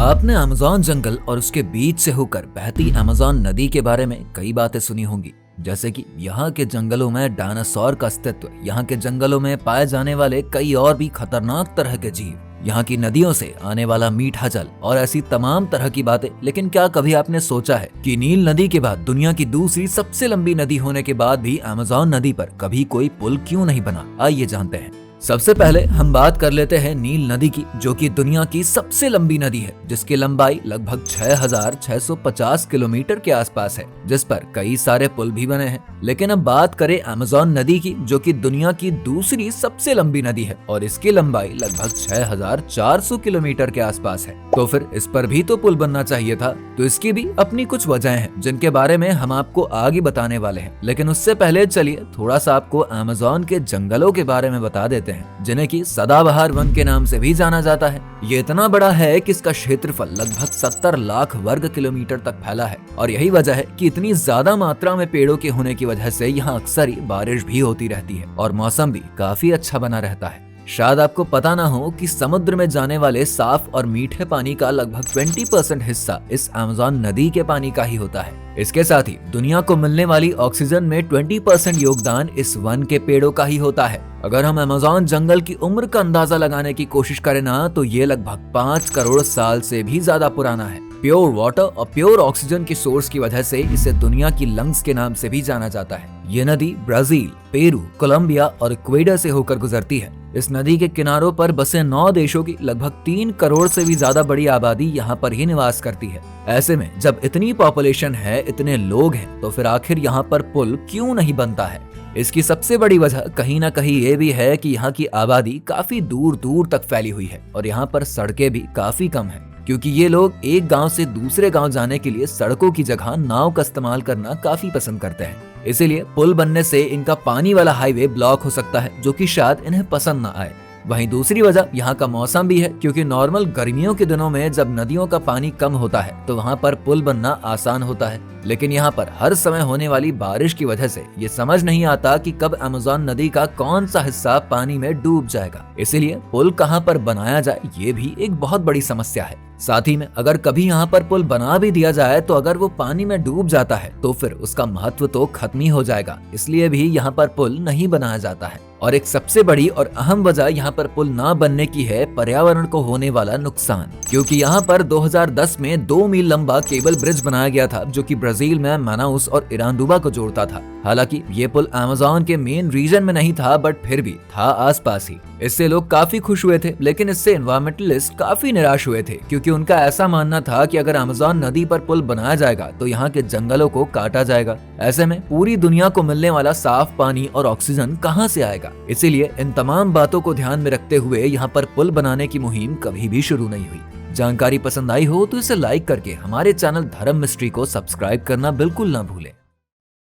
आपने अमेज़न जंगल और उसके बीच से होकर बहती अमेज़न नदी के बारे में कई बातें सुनी होंगी, जैसे कि यहाँ के जंगलों में डायनासोर का अस्तित्व, यहाँ के जंगलों में पाए जाने वाले कई और भी खतरनाक तरह के जीव, यहाँ की नदियों से आने वाला मीठा जल और ऐसी तमाम तरह की बातें। लेकिन क्या कभी आपने सोचा है कि नील नदी के बाद दुनिया की दूसरी सबसे लंबी नदी होने के बाद भी अमेज़न नदी पर कभी कोई पुल क्यों नहीं बना? आइए जानते हैं। सबसे पहले हम बात कर लेते हैं नील नदी की, जो कि दुनिया की सबसे लंबी नदी है, जिसकी लंबाई लगभग 6,650 किलोमीटर के आसपास है, जिस पर कई सारे पुल भी बने हैं। लेकिन अब बात करें अमेज़न नदी की, जो कि दुनिया की दूसरी सबसे लंबी नदी है और इसकी लंबाई लगभग 6,400 किलोमीटर के आसपास है, तो फिर इस पर भी तो पुल बनना चाहिए था। तो इसकी भी अपनी कुछ वजहें हैं, जिनके बारे में हम आपको आगे बताने वाले हैं। लेकिन उससे पहले चलिए थोड़ा सा आपको अमेज़न के जंगलों के बारे में बता देते हैं, जिन्हें की सदाबहार वन के नाम से भी जाना जाता है। ये इतना बड़ा है कि इसका क्षेत्रफल लगभग 70 लाख वर्ग किलोमीटर तक फैला है और यही वजह है कि इतनी ज्यादा मात्रा में पेड़ों के होने की वजह से यहाँ अक्सर ही बारिश भी होती रहती है और मौसम भी काफी अच्छा बना रहता है। शायद आपको पता ना हो कि समुद्र में जाने वाले साफ और मीठे पानी का लगभग 20% हिस्सा इस अमेज़न नदी के पानी का ही होता है। इसके साथ ही दुनिया को मिलने वाली ऑक्सीजन में 20% योगदान इस वन के पेड़ों का ही होता है। अगर हम अमेज़न जंगल की उम्र का अंदाजा लगाने की कोशिश करें ना, तो ये लगभग 5 करोड़ साल से भी ज्यादा पुराना है। प्योर वाटर और प्योर ऑक्सीजन की सोर्स की वजह से इसे दुनिया की लंग्स के नाम से भी जाना जाता है। ये नदी ब्राजील, पेरू, कोलंबिया और इक्वेडर से होकर गुजरती है। इस नदी के किनारों पर बसे 9 देशों की लगभग 3 करोड़ से भी ज्यादा बड़ी आबादी यहाँ पर ही निवास करती है। ऐसे में जब इतनी पॉपुलेशन है, इतने लोग हैं, तो फिर आखिर यहाँ पर पुल क्यों नहीं बनता है? इसकी सबसे बड़ी वजह कहीं ना कहीं ये भी है कि यहाँ की आबादी काफी दूर दूर तक फैली हुई है और यहाँ पर सड़कें भी काफी कम है, क्योंकि ये लोग एक गांव से दूसरे गांव जाने के लिए सड़कों की जगह नाव का इस्तेमाल करना काफी पसंद करते हैं। इसीलिए पुल बनने से इनका पानी वाला हाईवे ब्लॉक हो सकता है, जो कि शायद इन्हें पसंद ना आए। वहीं दूसरी वजह यहाँ का मौसम भी है, क्योंकि नॉर्मल गर्मियों के दिनों में जब नदियों का पानी कम होता है तो वहाँ पर पुल बनना आसान होता है। लेकिन यहाँ पर हर समय होने वाली बारिश की वजह से ये समझ नहीं आता कि कब अमेज़न नदी का कौन सा हिस्सा पानी में डूब जाएगा। इसीलिए पुल कहाँ पर बनाया जाए, ये भी एक बहुत बड़ी समस्या है। साथ ही में अगर कभी यहाँ पर पुल बना भी दिया जाए, तो अगर वो पानी में डूब जाता है तो फिर उसका महत्व तो खत्म ही हो जाएगा। इसलिए भी यहाँ पर पुल नहीं बनाया जाता है। और एक सबसे बड़ी और अहम वजह यहाँ पर पुल ना बनने की है पर्यावरण को होने वाला नुकसान, क्योंकि यहाँ पर 2010 में 2 मील लंबा केबल ब्रिज बनाया गया था, जो कि ब्राजील में मनाउस और इरांडुबा को जोड़ता था। हालांकि ये पुल अमेज़न के मेन रीजन में नहीं था, बट फिर भी था आसपास ही। इससे लोग काफी खुश हुए थे, लेकिन इससे एनवायरमेंटलिस्ट काफी निराश हुए थे, क्योंकि उनका ऐसा मानना था कि अगर अमेज़न नदी पर पुल बनाया जाएगा तो यहाँ के जंगलों को काटा जाएगा। ऐसे में पूरी दुनिया को मिलने वाला साफ पानी और ऑक्सीजन कहाँ से आएगा? इसीलिए इन तमाम बातों को ध्यान में रखते हुए यहाँ पर पुल बनाने की मुहिम कभी भी शुरू नहीं हुई। जानकारी पसंद आई हो तो इसे लाइक करके हमारे चैनल धर्म मिस्ट्री को सब्सक्राइब करना बिल्कुल ना भूलें।